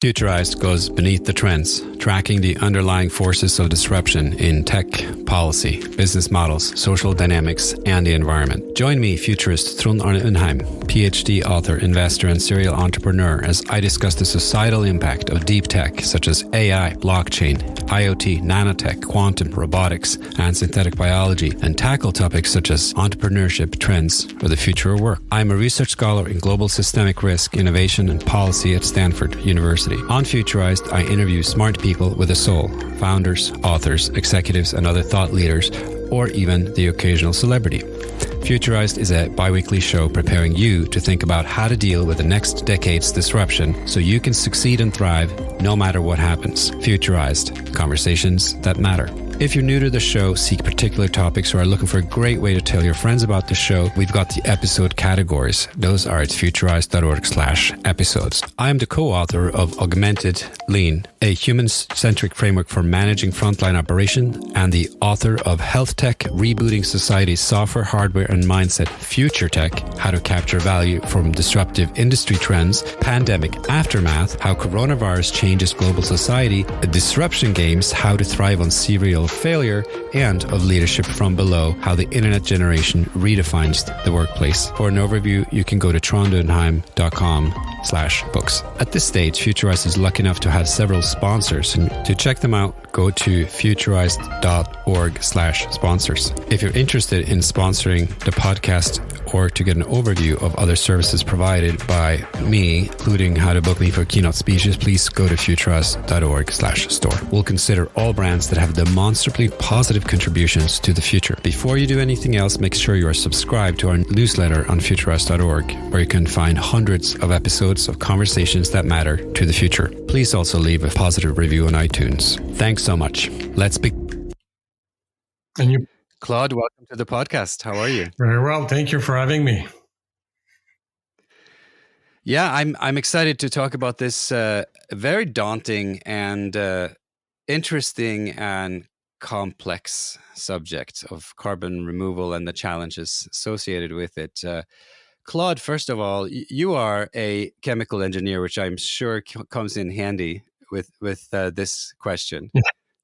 Futurized goes beneath the trends, tracking the underlying forces of disruption in tech, policy, business models, social dynamics, and the environment. Join me, futurist Trond Arne Undheim, PhD author, investor, and serial entrepreneur, as I discuss the societal impact of deep tech such as AI, blockchain, IoT, nanotech, quantum, robotics, and synthetic biology, and tackle topics such as entrepreneurship, trends, or the future of work. I'm a research scholar in global systemic risk, innovation, and policy at Stanford University. On Futurized, I interview smart people with a soul, founders, authors, executives, and other thought leaders, or even the occasional celebrity. Futurized is a bi-weekly show preparing you to think about how to deal with the next decade's disruption so you can succeed and thrive no matter what happens. Futurized, conversations that matter. If you're new to the show, seek particular topics, or are looking for a great way to tell your friends about the show, we've got the episode categories. Those are at futurized.org/episodes. I am the co-author of Augmented Lean, a human-centric framework for managing frontline operation, and the author of Health Tech, Rebooting Society's Software, Hardware, and Mindset, Future Tech, How to Capture Value from Disruptive Industry Trends, Pandemic Aftermath, How Coronavirus Changes Global Society, Disruption Games, How to Thrive on Serial Failure, and of Leadership from Below, How the Internet Generation Redefines the Workplace. For an overview, you can go to trondundheim.com/books. At this stage, Futurized is lucky enough to have several sponsors, and to check them out, go to futurized.org/sponsors. If you're interested in sponsoring the podcast or to get an overview of other services provided by me, including how to book me for keynote speeches, please go to futurized.org/store. We'll consider all brands that have demonstrably positive contributions to the future. Before you do anything else, make sure you are subscribed to our newsletter on futurized.org, where you can find hundreds of episodes of conversations that matter to the future. Please also leave a positive review on iTunes. Thanks so much. Let's begin. And you, Claude, welcome to the podcast. How are you? very well. Thank you for having me. Yeah, I'm excited to talk about this very daunting and interesting and complex subject of carbon removal and the challenges associated with it. Claude, first of all, you are a chemical engineer, which I'm sure comes in handy with this question. Yeah.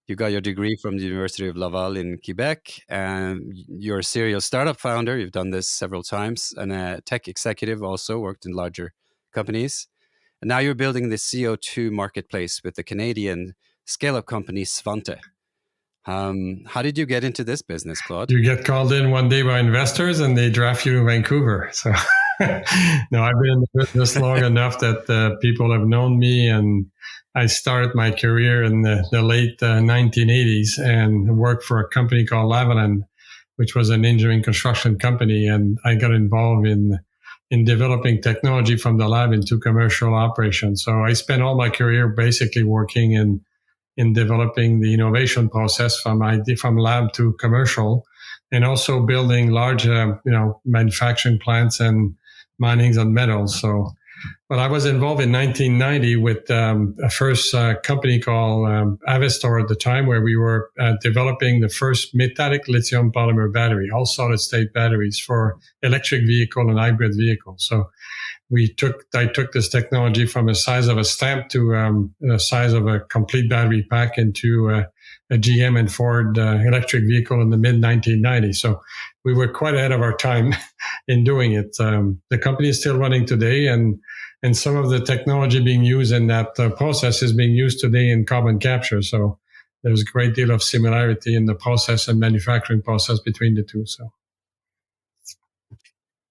You got your degree from the University of Laval in Quebec, and you're a serial startup founder. You've done this several times, and a tech executive, also worked in larger companies. And now you're building the CO2 marketplace with the Canadian scale-up company Svante. How did you get into this business, Claude? You get called in one day by investors and they draft you to Vancouver. So no, I've been in the business long enough that people have known me, and I started my career in the late 1980s and worked for a company called Lavalin, which was an engineering construction company. And I got involved in developing technology from the lab into commercial operations. So I spent all my career basically working in developing the innovation process from lab to commercial, and also building large, manufacturing plants and minings on metals. So, but I was involved in 1990 with a first company called Avestor at the time, where we were developing the first metallic lithium polymer battery, all solid state batteries for electric vehicle and hybrid vehicles. So I took this technology from the size of a stamp to the size of a complete battery pack into a GM and Ford electric vehicle in the mid 1990s. So we were quite ahead of our time in doing it. The company is still running today, and some of the technology being used in that process is being used today in carbon capture. So there's a great deal of similarity in the process and manufacturing process between the two. So.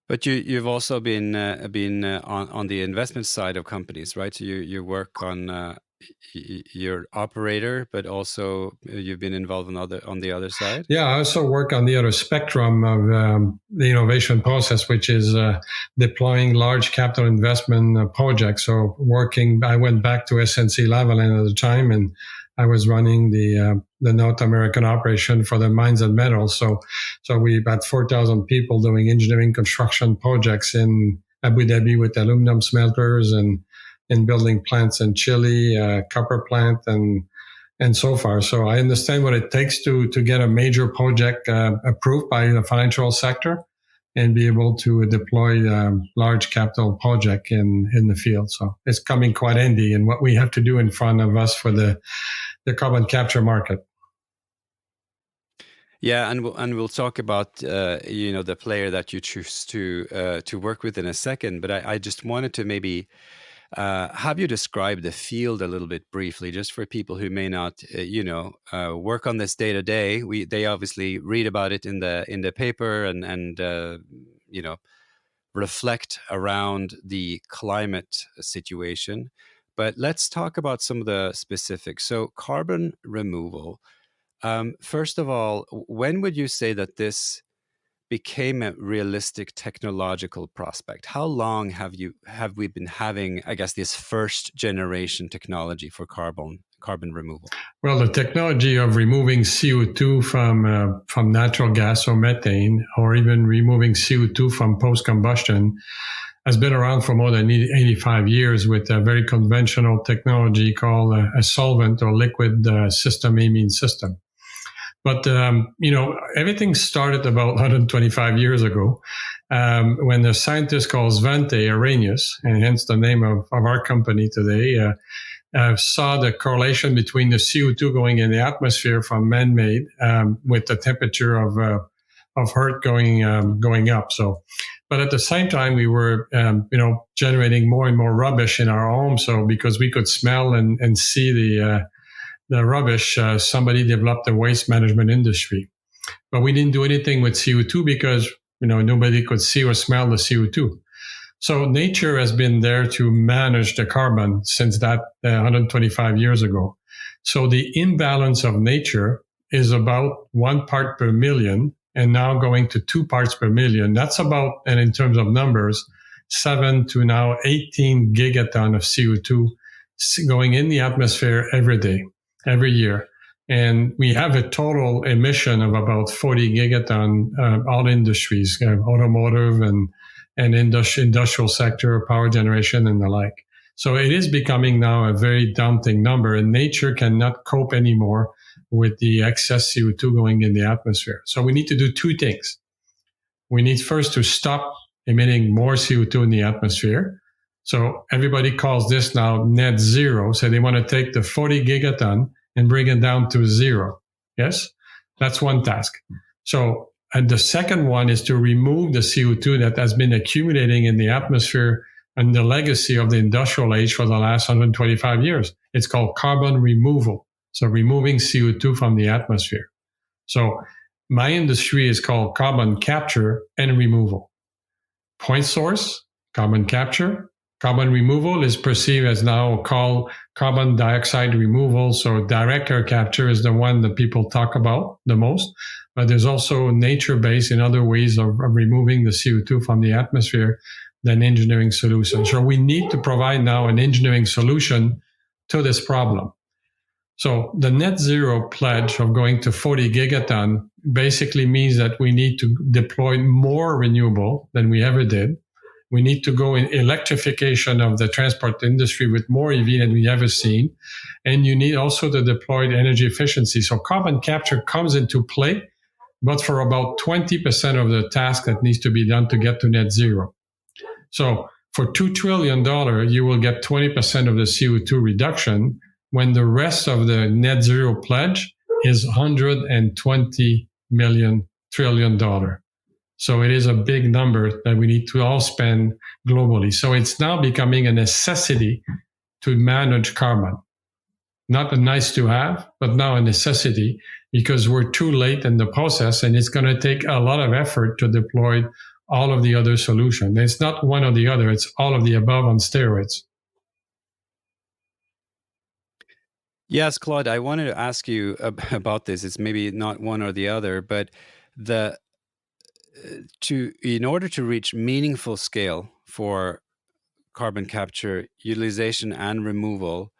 But you've also been on the investment side of companies, right? So you work on your operator, but also you've been involved on the other side. Yeah, I also work on the other spectrum of the innovation process, which is deploying large capital investment projects. So I went back to SNC Lavalin at the time, and I was running the North American operation for the mines and metals. So we had 4,000 people doing engineering construction projects in Abu Dhabi with aluminum smelters and building plants in Chile, copper plant and so far. So I understand what it takes to get a major project approved by the financial sector. and be able to deploy large capital project in the field. So it's coming quite handy in what we have to do in front of us for the carbon capture market. Yeah, and we'll talk about the player that you choose to work with in a second. But I just wanted to maybe have you describe the field a little bit briefly, just for people who may not work on this day to day. They obviously read about it in the paper and reflect around the climate situation. But let's talk about some of the specifics. So carbon removal. First of all, when would you say that this became a realistic technological prospect? How long have we been having, I guess, this first generation technology for carbon removal? Well, the technology of removing CO2 from natural gas or methane, or even removing CO2 from post combustion, has been around for more than 85 years with a very conventional technology called a solvent or liquid system, amine system. But, everything started about 125 years ago when a scientist called Svante Arrhenius, and hence the name of our company today, saw the correlation between the CO2 going in the atmosphere from man-made with the temperature of Earth going up. So, but at the same time, we were, generating more and more rubbish in our homes. So because we could smell and see the rubbish, somebody developed the waste management industry. But we didn't do anything with CO2 because, nobody could see or smell the CO2. So nature has been there to manage the carbon since that 125 years ago. So the imbalance of nature is about 1 part per million and now going to 2 parts per million. That's about, and in terms of numbers, 7 to now 18 gigaton of CO2 going in the atmosphere every year. And we have a total emission of about 40 gigaton, all industries, automotive and industrial sector, power generation and the like. So it is becoming now a very daunting number, and nature cannot cope anymore with the excess CO2 going in the atmosphere. So we need to do two things. We need first to stop emitting more CO2 in the atmosphere. So everybody calls this now net zero. So they want to take the 40 gigaton and bring it down to zero. Yes, that's one task. So, and the second one is to remove the CO2 that has been accumulating in the atmosphere and the legacy of the industrial age for the last 125 years. It's called carbon removal. So removing CO2 from the atmosphere. So my industry is called carbon capture and removal. Point source, carbon capture. Carbon removal is perceived as now called carbon dioxide removal. So direct air capture is the one that people talk about the most. But there's also nature-based in other ways of removing the CO2 from the atmosphere than engineering solutions. So we need to provide now an engineering solution to this problem. So the net zero pledge of going to 40 gigaton basically means that we need to deploy more renewable than we ever did. We need to go in electrification of the transport industry with more EV than we ever seen. And you need also the deployed energy efficiency. So carbon capture comes into play, but for about 20% of the task that needs to be done to get to net zero. So for $2 trillion, you will get 20% of the CO2 reduction when the rest of the net zero pledge is $120 trillion. So it is a big number that we need to all spend globally. So it's now becoming a necessity to manage carbon. Not a nice to have, but now a necessity because we're too late in the process and it's going to take a lot of effort to deploy all of the other solutions. It's not one or the other, it's all of the above on steroids. Yes, Claude, I wanted to ask you about this. It's maybe not one or the other, but in order to reach meaningful scale for carbon capture, utilization, and removal,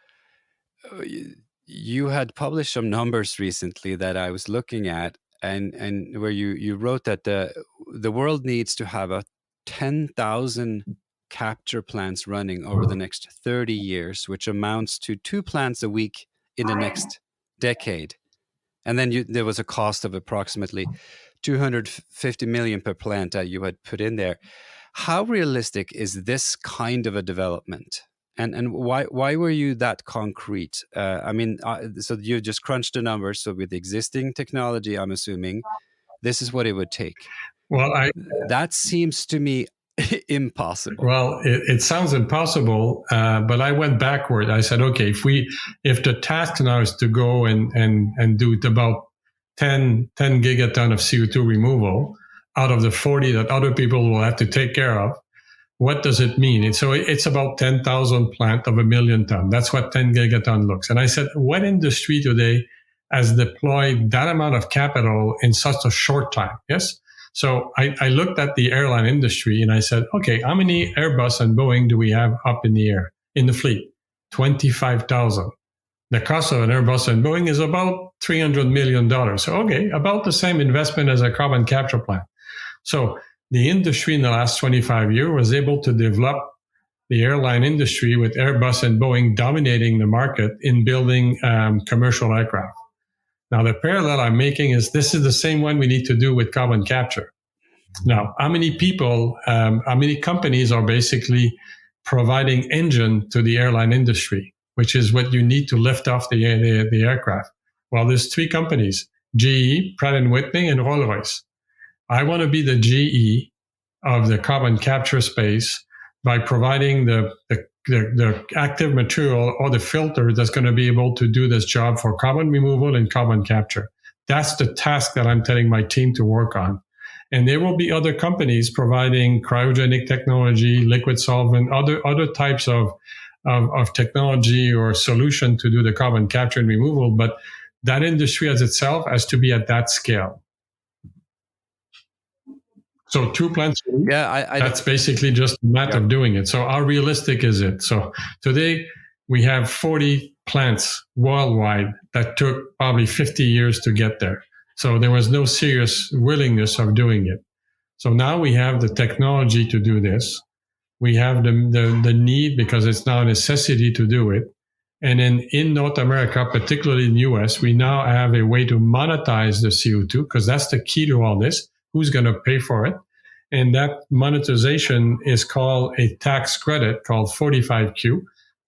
you had published some numbers recently that I was looking at, and where you wrote that the world needs to have 10,000 capture plants running over the next 30 years, which amounts to 2 plants a week in the next decade. And then there was a cost of approximately 250 million per plant that you had put in there. How realistic is this kind of a development? And why were you that concrete? So you just crunched the numbers. So with existing technology, I'm assuming this is what it would take. Well, that seems to me impossible. Well, it sounds impossible, but I went backward. I said, okay, if the task now is to go and do about 10 gigaton of CO2 removal out of the 40 that other people will have to take care of, what does it mean? So it's about 10,000 plant of 1 million ton. That's what 10 gigaton looks. And I said, what industry today has deployed that amount of capital in such a short time? Yes. So I looked at the airline industry and I said, okay, how many Airbus and Boeing do we have up in the air in the fleet? 25,000. The cost of an Airbus and Boeing is about $300 million. So, okay, about the same investment as a carbon capture plant. So the industry in the last 25 years was able to develop the airline industry with Airbus and Boeing dominating the market in building commercial aircraft. Now, the parallel I'm making is this is the same one we need to do with carbon capture. Now, how many companies are basically providing engine to the airline industry, which is what you need to lift off the aircraft? Well, there's 3 companies, GE, Pratt & Whitney, and Rolls-Royce. I want to be the GE of the carbon capture space by providing the active material or the filter that's going to be able to do this job for carbon removal and carbon capture. That's the task that I'm telling my team to work on. And there will be other companies providing cryogenic technology, liquid solvent, other types of technology or solution to do the carbon capture and removal. But that industry as itself has to be at that scale. So 2 plants, that's basically just a matter of doing it. So how realistic is it? So today we have 40 plants worldwide that took probably 50 years to get there. So there was no serious willingness of doing it. So now we have the technology to do this. We have the need because it's now a necessity to do it. And then in North America, particularly in the US, we now have a way to monetize the CO2 because that's the key to all this. Who's going to pay for it? And that monetization is called a tax credit called 45Q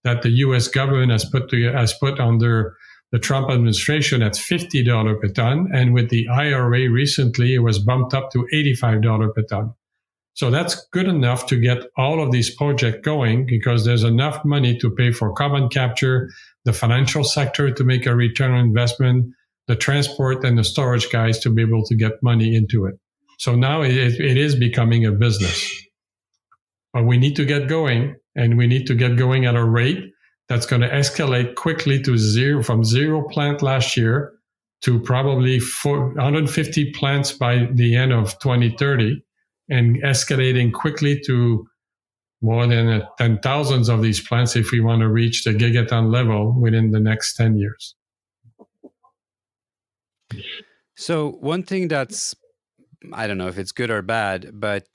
that the U.S. government has put under the Trump administration at $50 per ton. And with the IRA recently, it was bumped up to $85 per ton. So that's good enough to get all of these projects going because there's enough money to pay for carbon capture, the financial sector to make a return on investment, the transport and the storage guys to be able to get money into it. So now it is becoming a business. But we need to get going, and we need to get going at a rate that's going to escalate quickly to zero, from 0 plant last year to probably 150 plants by the end of 2030, and escalating quickly to more than 10,000 of these plants if we want to reach the gigaton level within the next 10 years. So one thing that's, I don't know if it's good or bad, but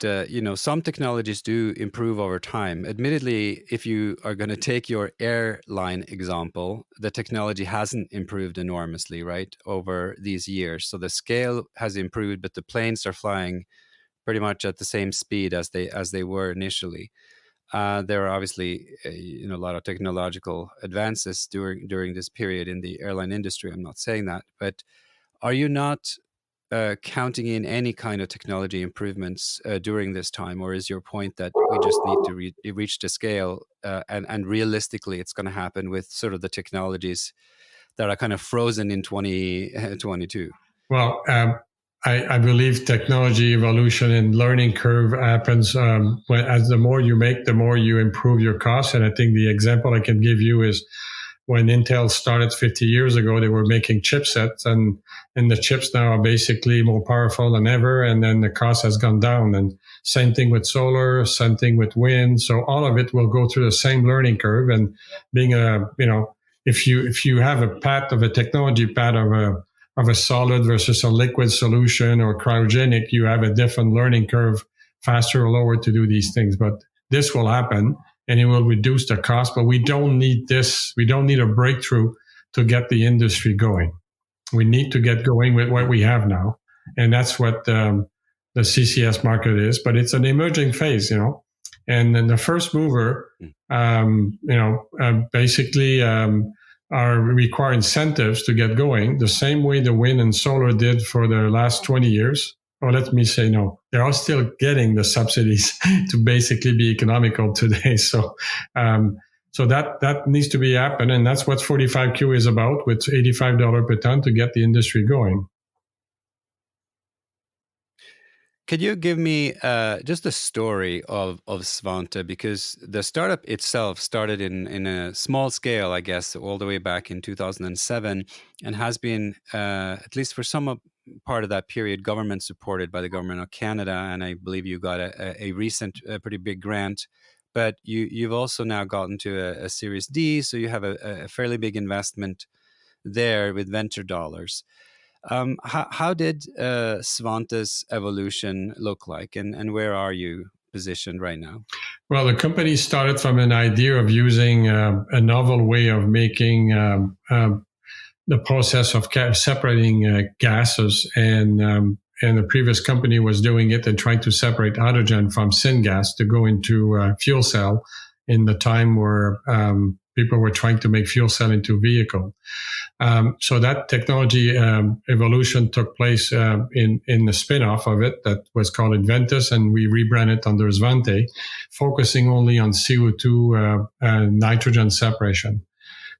some technologies do improve over time. Admittedly, if you are going to take your airline example, the technology hasn't improved enormously, right, over these years. So the scale has improved, but the planes are flying pretty much at the same speed as they were initially. There are obviously a lot of technological advances during this period in the airline industry. I'm not saying that, but are you not counting in any kind of technology improvements during this time, or is your point that we just need to reach the scale and realistically it's going to happen with sort of the technologies that are kind of frozen in 2022? Well, I believe technology evolution and learning curve happens as the more you make, the more you improve your costs. And I think the example I can give you is when Intel started 50 years ago, they were making chipsets, and the chips now are basically more powerful than ever. And then the cost has gone down. And same thing with solar, same thing with wind. So all of it will go through the same learning curve. And being if you have a technology path of a solid versus a liquid solution or cryogenic, you have a different learning curve, faster or lower to do these things. But this will happen. And it will reduce the cost, but we don't need this. We don't need a breakthrough to get the industry going. We need to get going with what we have now. And that's what the CCS market is. But it's an emerging phase, And then the first mover, basically are require incentives to get going the same way the wind and solar did for the last 20 years. Or let me say no, they are still getting the subsidies to basically be economical today. So that needs to be happen. And that's what 45Q is about, with $85 per ton to get the industry going. Could you give me just a story of Svante? Because the startup itself started in a small scale, I guess, all the way back in 2007, and has been, at least for some part of that period, government supported by the government of Canada. And I believe you got a recent pretty big grant. But you've also now gotten to a Series D, so you have a fairly big investment there with venture dollars. How did Svante's evolution look like, and where are you positioned right now? Well, the company started from an idea of using a novel way of making the process of separating gases, and the previous company was doing it and trying to separate hydrogen from syngas to go into fuel cell in the time where people were trying to make fuel cell into vehicle. So that technology evolution took place in the spin-off of it that was called Inventus, and we rebranded it under Svante, focusing only on CO2 nitrogen separation.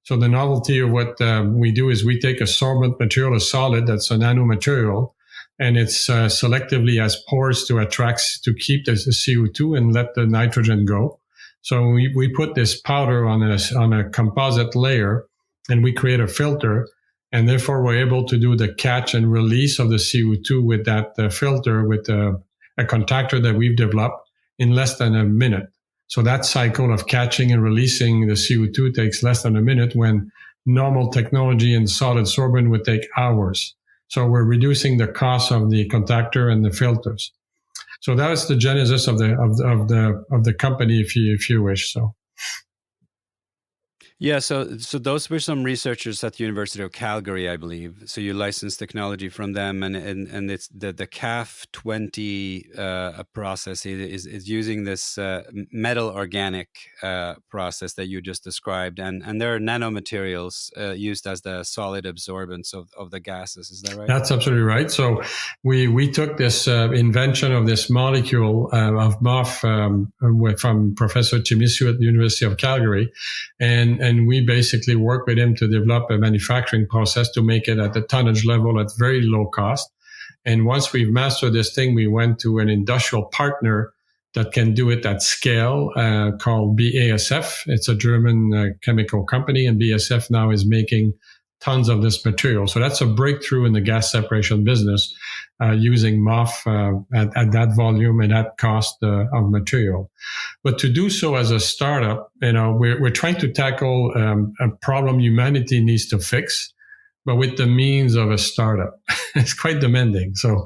So the novelty of what we do is we take a sorbent material, a solid that's a nanomaterial, and it's selectively has pores to keep the CO2 and let the nitrogen go. So we put this powder on a composite layer, and we create a filter, and therefore we're able to do the catch and release of the CO2 with that filter with a contactor that we've developed in less than a minute. So that cycle of catching and releasing the CO2 takes less than a minute, when normal technology in solid sorbent would take hours. So we're reducing the cost of the contactor and the filters. So that was the genesis of the company, if you wish. So. Yeah, so those were some researchers at the University of Calgary, I believe. So you licensed technology from them, and it's the CAF20 process is using this metal organic process that you just described, and there are nanomaterials used as the solid absorbents of the gases. Is that right? That's absolutely right. So we took this invention of this molecule of MOF from Professor Chimisu at the University of Calgary, and we basically work with him to develop a manufacturing process to make it at the tonnage level at very low cost. And once we've mastered this thing, we went to an industrial partner that can do it at scale, called BASF. It's a German chemical company, and BASF now is making tons of this material. So that's a breakthrough in the gas separation business, using MOF at that volume and that cost of material. But to do so as a startup, we're trying to tackle a problem humanity needs to fix, but with the means of a startup. It's quite demanding. So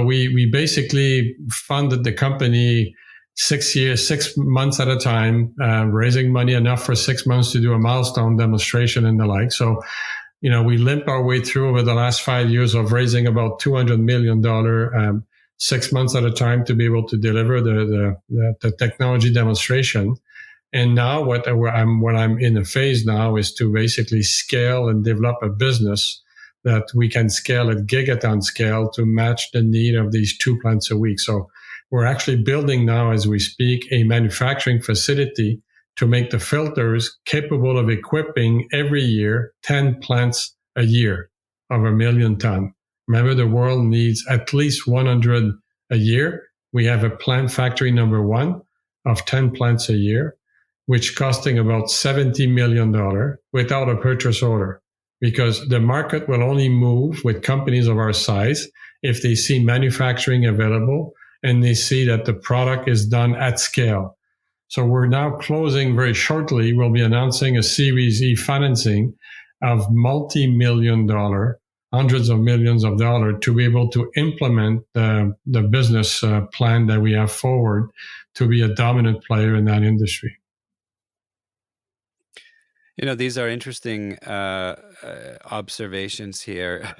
we basically funded the company 6 months at a time, raising money enough for 6 months to do a milestone demonstration and the like. So, we limp our way through over the last 5 years of raising about $200 million, 6 months at a time, to be able to deliver the technology demonstration. And now what I'm in a phase now is to basically scale and develop a business that we can scale at gigaton scale to match the need of these 2 plants a week. So we're actually building now, as we speak, a manufacturing facility to make the filters capable of equipping every year 10 plants a year of 1 million ton. Remember, the world needs at least 100 a year. We have a plant factory number 1 of 10 plants a year, which costing about $70 million without a purchase order, because the market will only move with companies of our size if they see manufacturing available and they see that the product is done at scale. So we're now closing very shortly. We'll be announcing a Series E financing of multi-million dollar, hundreds of millions of dollars, to be able to implement the business plan that we have forward to be a dominant player in that industry. These are interesting observations here.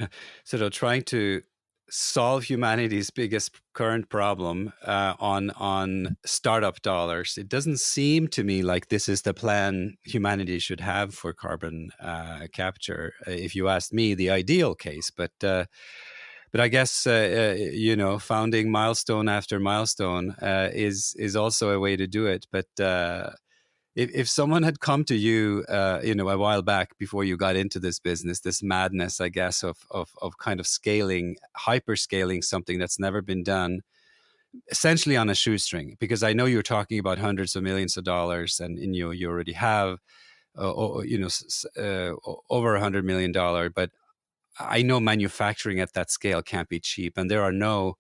Sort of trying to solve humanity's biggest current problem on startup dollars. It doesn't seem to me like this is the plan humanity should have for carbon capture. If you asked me, the ideal case, but I guess founding milestone after milestone is also a way to do it. But if someone had come to you, a while back before you got into this business, this madness, I guess, of kind of scaling, hyper scaling something that's never been done, essentially on a shoestring, because I know you're talking about hundreds of millions of dollars, and you already have, over $100 million, but I know manufacturing at that scale can't be cheap, and there are no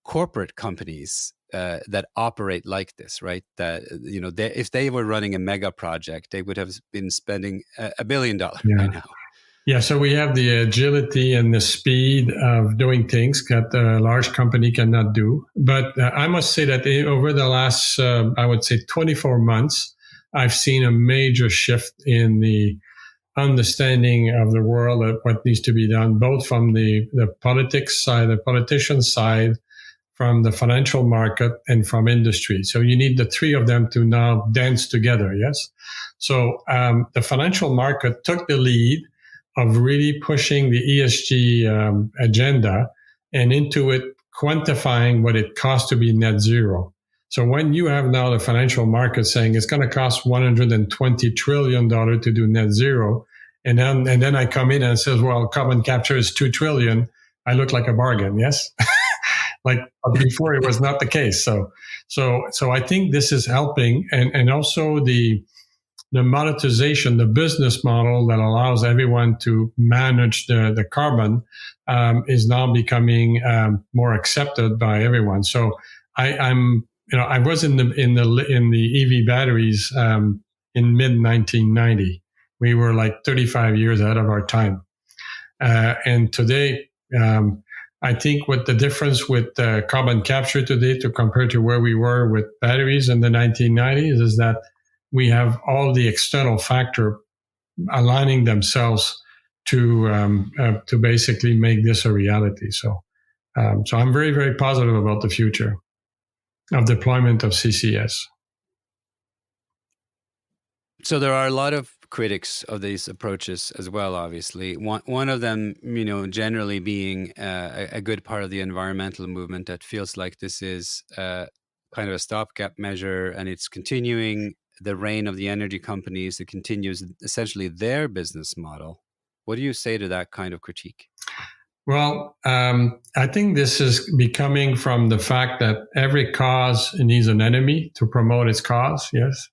corporate companies that operate like this, right? That if they were running a mega project, they would have been spending $1 billion by now. Yeah, so we have the agility and the speed of doing things that a large company cannot do. But I must say that over the last, I would say, 24 months, I've seen a major shift in the understanding of the world of what needs to be done, both from the politics side, the politician side, from the financial market, and from industry. So you need the three of them to now dance together, yes? So the financial market took the lead of really pushing the ESG agenda, and into it quantifying what it costs to be net zero. So when you have now the financial market saying it's going to cost $120 trillion to do net zero, and then I come in and says, well, carbon capture is $2 trillion, I look like a bargain, yes? Like before, it was not the case. So I think this is helping, and also the monetization, the business model that allows everyone to manage the carbon is now becoming more accepted by everyone. So I was in the EV batteries in mid 1990. We were like 35 years ahead of our time, and today. I think what the difference with carbon capture today to compare to where we were with batteries in the 1990s is that we have all the external factor aligning themselves to basically make this a reality. So I'm very, very positive about the future of deployment of CCS. So there are a lot of critics of these approaches as well, obviously. One of them, generally being a good part of the environmental movement that feels like this is kind of a stopgap measure, and it's continuing the reign of the energy companies. It continues essentially their business model. What do you say to that kind of critique? Well, I think this is becoming from the fact that every cause needs an enemy to promote its cause, yes?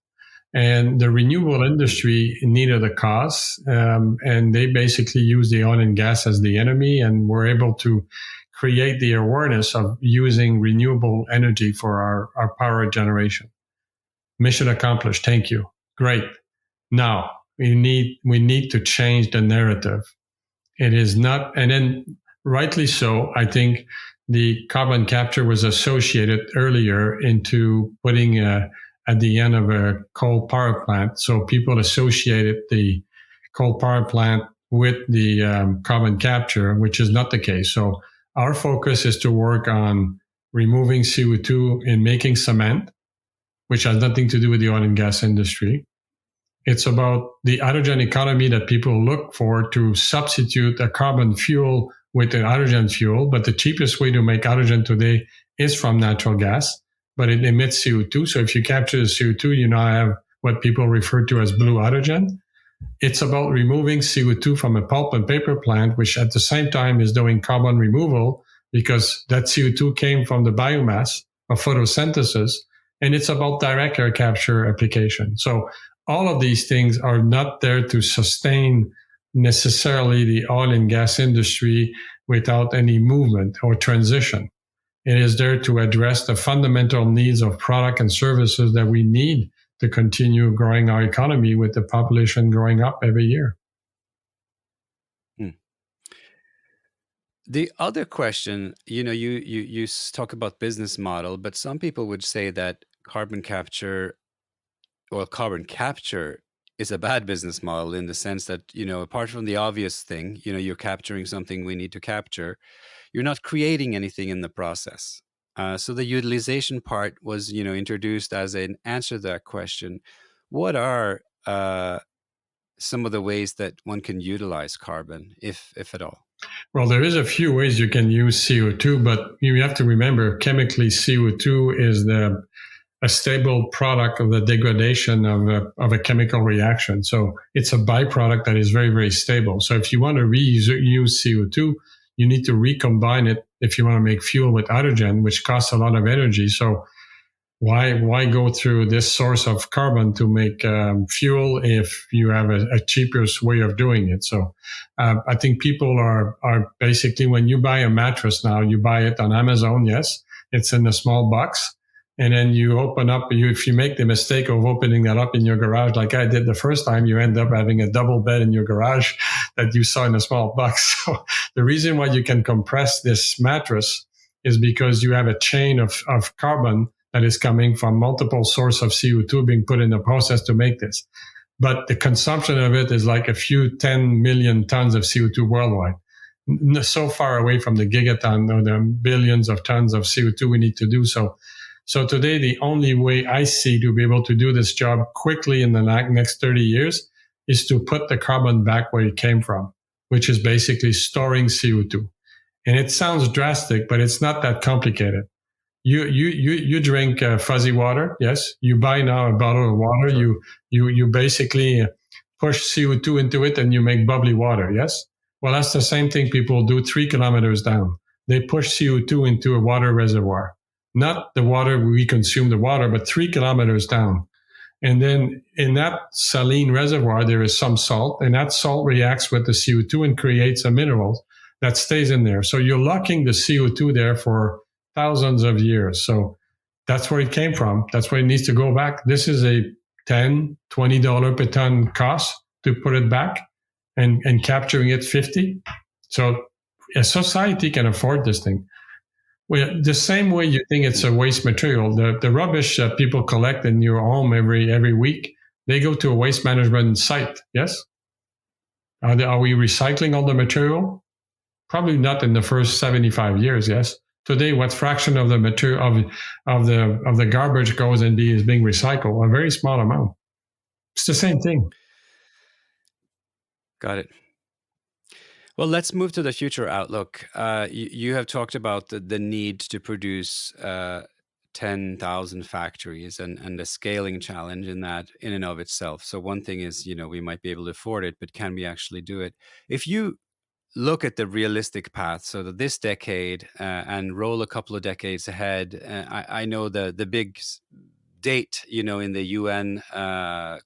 And the renewable industry needed a cause, and they basically use the oil and gas as the enemy, and were able to create the awareness of using renewable energy for our power generation. Mission accomplished. Thank you. Great. Now we need to change the narrative. It is not, and then rightly so, I think the carbon capture was associated earlier into putting at the end of a coal power plant. So people associated the coal power plant with the carbon capture, which is not the case. So our focus is to work on removing CO2 in making cement, which has nothing to do with the oil and gas industry. It's about the hydrogen economy that people look for to substitute a carbon fuel with a hydrogen fuel. But the cheapest way to make hydrogen today is from natural gas, but it emits CO2. So if you capture the CO2, you now have what people refer to as blue hydrogen. It's about removing CO2 from a pulp and paper plant, which at the same time is doing carbon removal because that CO2 came from the biomass of photosynthesis. And it's about direct air capture application. So all of these things are not there to sustain necessarily the oil and gas industry without any movement or transition. It is there to address the fundamental needs of product and services that we need to continue growing our economy with the population growing up every year. The other question, you talk about business model, but some people would say that carbon capture is a bad business model in the sense that, apart from the obvious thing, you're capturing something we need to capture, you're not creating anything in the process. So the utilization part was, introduced as an answer to that question. What are some of the ways that one can utilize carbon, if at all? Well, there is a few ways you can use CO2, but you have to remember chemically CO2 is a stable product of the degradation of a chemical reaction. So it's a byproduct that is very, very stable. So if you want to reuse CO2, you need to recombine it if you want to make fuel with hydrogen, which costs a lot of energy. So why go through this source of carbon to make fuel if you have a cheapest way of doing it? So I think people are basically, when you buy a mattress now, you buy it on Amazon. Yes, it's in a small box. And then you open up, if you make the mistake of opening that up in your garage, like I did the first time, you end up having a double bed in your garage that you saw in a small box. So the reason why you can compress this mattress is because you have a chain of carbon that is coming from multiple sources of CO2 being put in the process to make this. But the consumption of it is like a few 10 million tons of CO2 worldwide. So far away from the gigaton or the billions of tons of CO2 we need to do. So today, the only way I see to be able to do this job quickly in the next 30 years is to put the carbon back where it came from, which is basically storing CO2. And it sounds drastic, but it's not that complicated. You drink fuzzy water. Yes. You buy now a bottle of water. Sure. You basically push CO2 into it and you make bubbly water. Yes. Well, that's the same thing people do 3 kilometers down. They push CO2 into a water reservoir. Not the water we consume the water, but 3 kilometers down. And then in that saline reservoir, there is some salt, and that salt reacts with the CO2 and creates a mineral that stays in there. So you're locking the CO2 there for thousands of years. So that's where it came from. That's where it needs to go back. This is a $10, $20 per ton cost to put it back and capturing it 50. So a society can afford this thing. Well, the same way you think it's a waste material, the rubbish that people collect in your home every week, they go to a waste management site. Yes. Are we recycling all the material? Probably not in the first 75 years. Yes. Today, what fraction of the material of the garbage goes and is being recycled? A very small amount. It's the same thing. Got it. Well, let's move to the future outlook. You have talked about the need to produce 10,000 factories and the scaling challenge in that in and of itself. So one thing is, we might be able to afford it, but can we actually do it? If you look at the realistic path, so that this decade and roll a couple of decades ahead, I know the big date, in the UN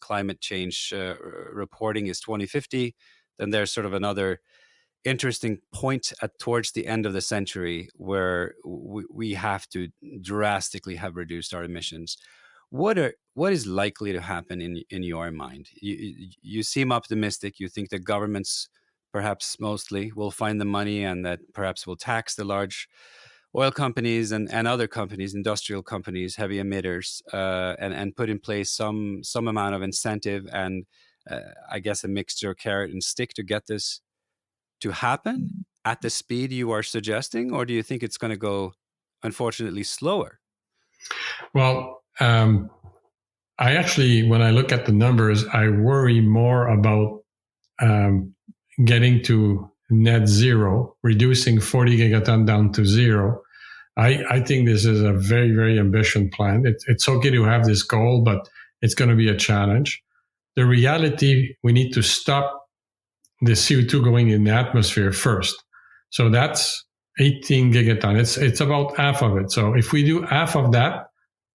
climate change reporting is 2050. Then there's sort of another interesting point towards the end of the century where we have to drastically have reduced our emissions. What is likely to happen in your mind? You seem optimistic. You think the governments, perhaps mostly, will find the money and that perhaps will tax the large oil companies and other companies, industrial companies, heavy emitters, and put in place some amount of incentive and I guess a mixture of carrot and stick to get this to happen at the speed you are suggesting, or do you think it's going to go, unfortunately, slower? Well, I actually, when I look at the numbers, I worry more about getting to net zero, reducing 40 gigaton down to zero. I think this is a very, very ambitious plan. It's okay to have this goal, but it's going to be a challenge. The reality, we need to stop the CO2 going in the atmosphere first. So that's 18 gigaton. It's about half of it. So if we do half of that,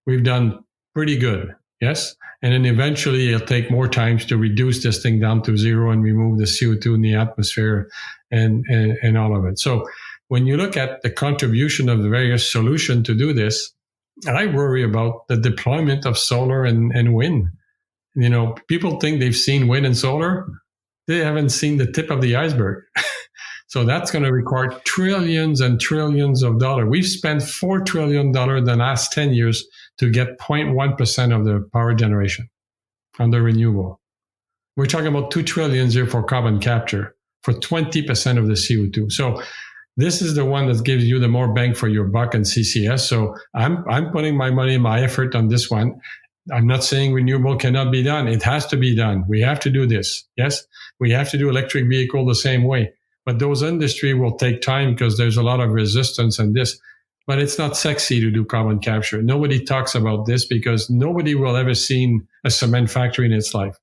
we've done pretty good. Yes. And then eventually it'll take more times to reduce this thing down to zero and remove the CO2 in the atmosphere and all of it. So when you look at the contribution of the various solutions to do this, I worry about the deployment of solar and wind. People think they've seen wind and solar. They haven't seen the tip of the iceberg. So that's going to require trillions and trillions of dollars. We've spent $4 trillion in the last 10 years to get 0.1% of the power generation on the renewable. We're talking about 2 trillion here for carbon capture for 20% of the CO2. So this is the one that gives you the more bang for your buck in CCS. So I'm putting my money, my effort on this one. I'm not saying renewable cannot be done. It has to be done. We have to do this. Yes, we have to do electric vehicle the same way. But those industry will take time because there's a lot of resistance in this. But it's not sexy to do carbon capture. Nobody talks about this because nobody will ever seen a cement factory in its life.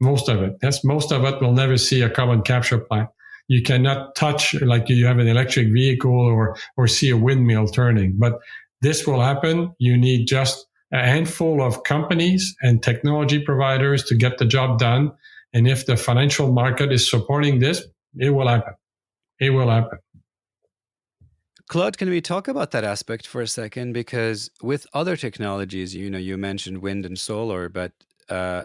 Most of it. Yes, most of it will never see a carbon capture plant. You cannot touch like you have an electric vehicle or see a windmill turning. But this will happen. You need just a handful of companies and technology providers to get the job done. And if the financial market is supporting this, it will happen. It will happen. Claude, can we talk about that aspect for a second? Because with other technologies, you mentioned wind and solar, but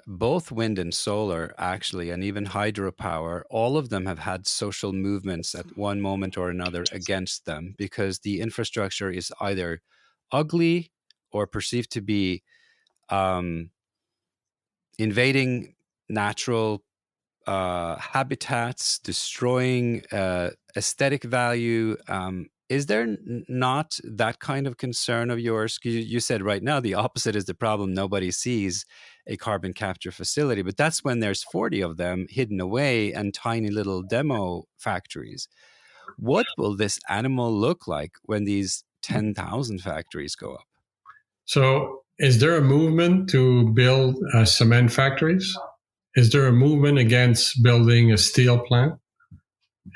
both wind and solar, actually, and even hydropower, all of them have had social movements at one moment or another against them because the infrastructure is either ugly or perceived to be invading natural habitats, destroying aesthetic value. Is there not that kind of concern of yours? You said right now the opposite is the problem. Nobody sees a carbon capture facility, but that's when there's 40 of them hidden away and tiny little demo factories. What will this animal look like when these 10,000 factories go up? So is there a movement to build cement factories? Is there a movement against building a steel plant?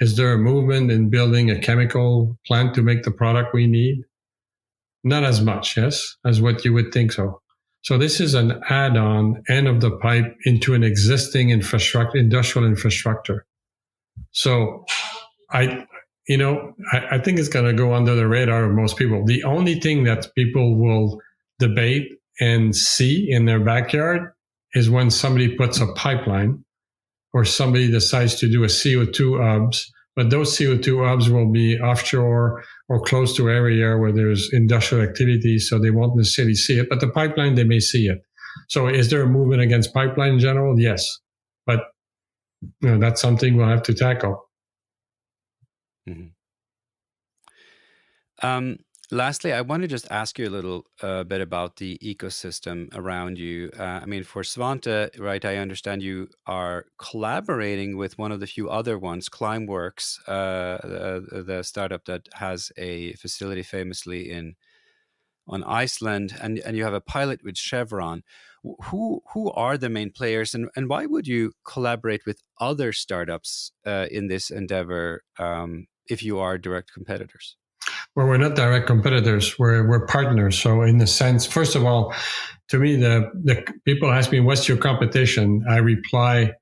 Is there a movement in building a chemical plant to make the product we need? Not as much, yes, as what you would think so. So this is an add-on end of the pipe into an existing industrial infrastructure. So I think it's going to go under the radar of most people. The only thing that people will debate and see in their backyard is when somebody puts a pipeline or somebody decides to do a CO2 hubs, but those CO2 hubs will be offshore or close to area where there's industrial activity, so they won't necessarily see it, but the pipeline, they may see it. So is there a movement against pipeline in general? Yes. But that's something we'll have to tackle. Mm-hmm. Lastly, I want to just ask you a little bit about the ecosystem around you. For Svante, right, I understand you are collaborating with one of the few other ones, Climeworks, the startup that has a facility famously on Iceland, and you have a pilot with Chevron. Who are the main players, and why would you collaborate with other startups in this endeavor if you are direct competitors? Well, we're not direct competitors. We're partners. So in a sense, first of all, to me, the people ask me, what's your competition? I reply,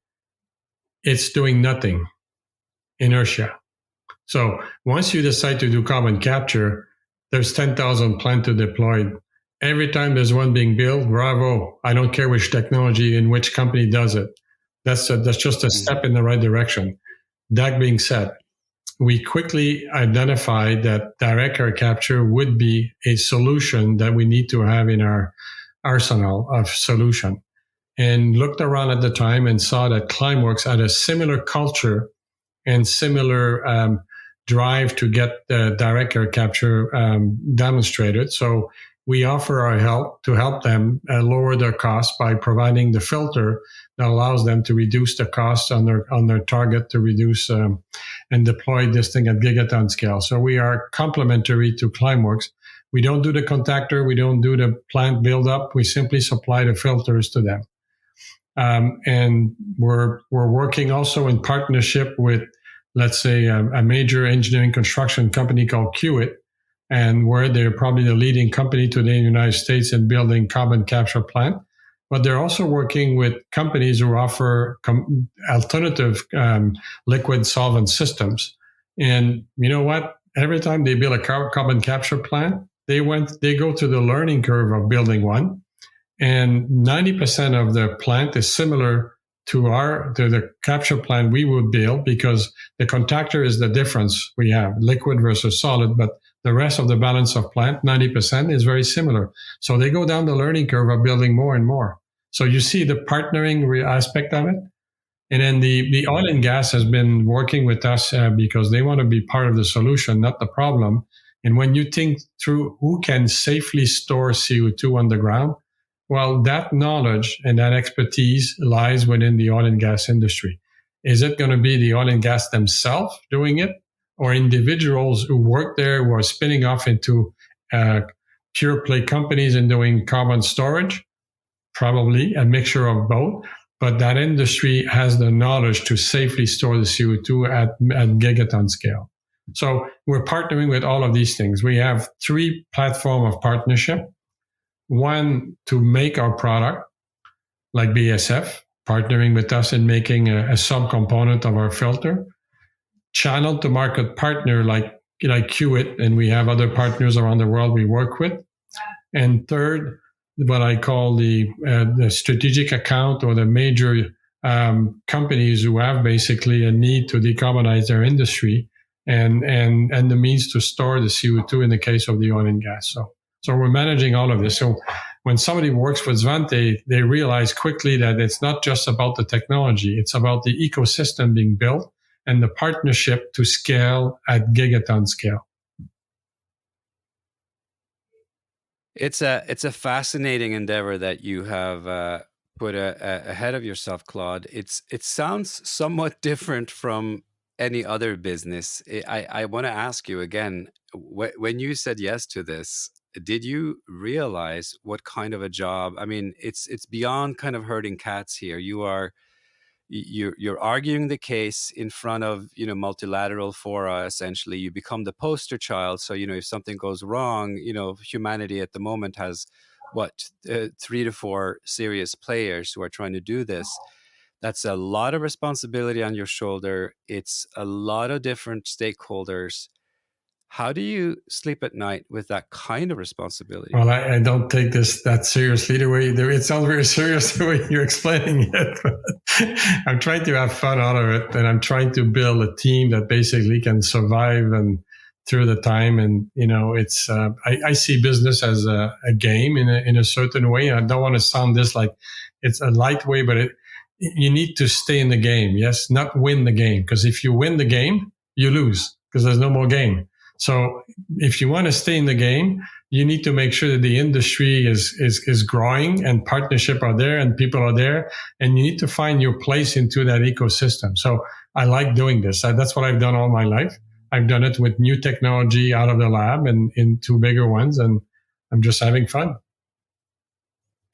it's doing nothing. Inertia. So once you decide to do carbon capture, there's 10,000 plants to deploy. Every time there's one being built, bravo. I don't care which technology and which company does it. That's just a step in the right direction. That being said, we quickly identified that direct air capture would be a solution that we need to have in our arsenal of solution. And looked around at the time and saw that Climeworks had a similar culture and similar drive to get the direct air capture demonstrated. So we offer our help to help them lower their costs by providing the filter that allows them to reduce the cost on their target to reduce and deploy this thing at gigaton scale. So we are complementary to Climeworks. We don't do the contactor. We don't do the plant build-up. We simply supply the filters to them. And we're working also in partnership with, let's say, a major engineering construction company called Kiewit, and where they're probably the leading company today in the United States in building carbon capture plant. But they're also working with companies who offer alternative liquid solvent systems. And you know what? Every time they build a carbon capture plant, they go through the learning curve of building one. And 90% of the plant is similar to the capture plant we would build, because the contactor is the difference we have, liquid versus solid, but the rest of the balance of plant, 90%, is very similar. So they go down the learning curve of building more and more. So you see the partnering aspect of it. And then the oil and gas has been working with us because they want to be part of the solution, not the problem. And when you think through who can safely store CO2 underground, well, that knowledge and that expertise lies within the oil and gas industry. Is it going to be the oil and gas themselves doing it, or individuals who work there who are spinning off into pure play companies and doing carbon storage? Probably a mixture of both. But that industry has the knowledge to safely store the CO2 at gigaton scale. So we're partnering with all of these things. We have 3 platforms of partnership. One, to make our product, like BASF, partnering with us in making a subcomponent of our filter. Channel to market partner like Qit, and we have other partners around the world we work with. And third, what I call the strategic account, or the major companies who have basically a need to decarbonize their industry and the means to store the CO2 in the case of the oil and gas. So we're managing all of this. So when somebody works with Svante, they realize quickly that it's not just about the technology, it's about the ecosystem being built and the partnership to scale at gigaton scale. It's a fascinating endeavor that you have put ahead of yourself, Claude. It sounds somewhat different from any other business. I want to ask you again, when you said yes to this, did you realize what kind of a job? I mean, it's beyond kind of herding cats here. You're arguing the case in front of multilateral fora. Essentially, you become the poster child. So if something goes wrong, humanity at the moment has 3 to 4 serious players who are trying to do this. That's a lot of responsibility on your shoulder. It's a lot of different stakeholders. How do you sleep at night with that kind of responsibility? Well, I don't take this that seriously. It sounds very serious the way you're explaining it. But I'm trying to have fun out of it, and I'm trying to build a team that basically can survive and through the time. And it's I see business as a game in a certain way. I don't want to sound this like it's a light way, but you need to stay in the game. Yes, not win the game, because if you win the game, you lose because there's no more game. So if you want to stay in the game, you need to make sure that the industry is growing and partnership are there and people are there, and you need to find your place into that ecosystem. So I like doing this. That's what I've done all my life. I've done it with new technology out of the lab and into bigger ones, and I'm just having fun.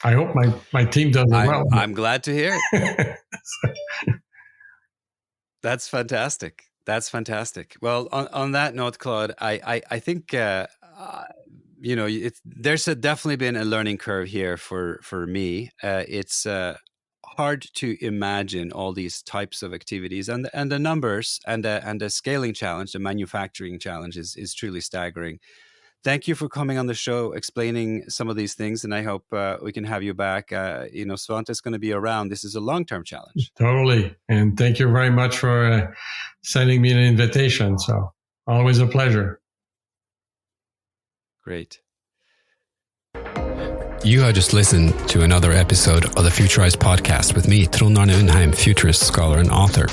I hope my team does well. I'm glad to hear it. That's fantastic. That's fantastic. Well, on that note, Claude, I think there's definitely been a learning curve here for me. It's hard to imagine all these types of activities, and the numbers and the scaling challenge, the manufacturing challenge is truly staggering. Thank you for coming on the show, explaining some of these things, and I hope we can have you back. Svante is going to be around. This is a long-term challenge. Totally. And thank you very much for sending me an invitation. So always a pleasure. Great. You have just listened to another episode of the Futurized podcast with me, Trond Arne Undheim, futurist, scholar, and author.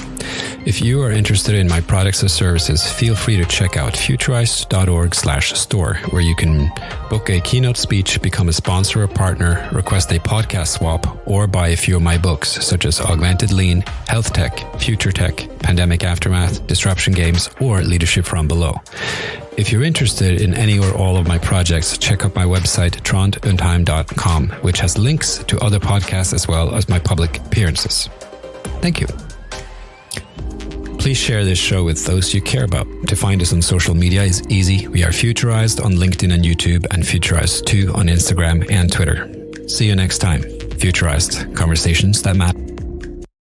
If you are interested in my products or services, feel free to check out futurized.org/store, where you can book a keynote speech, become a sponsor or partner, request a podcast swap, or buy a few of my books, such as Augmented Lean, Health Tech, Future Tech, Pandemic Aftermath, Disruption Games, or Leadership from Below. If you're interested in any or all of my projects, check out my website, trondundheim.com, which has links to other podcasts as well as my public appearances. Thank you. Please share this show with those you care about. To find us on social media is easy. We are Futurized on LinkedIn and YouTube, and Futurized 2 on Instagram and Twitter. See you next time. Futurized, conversations that matter.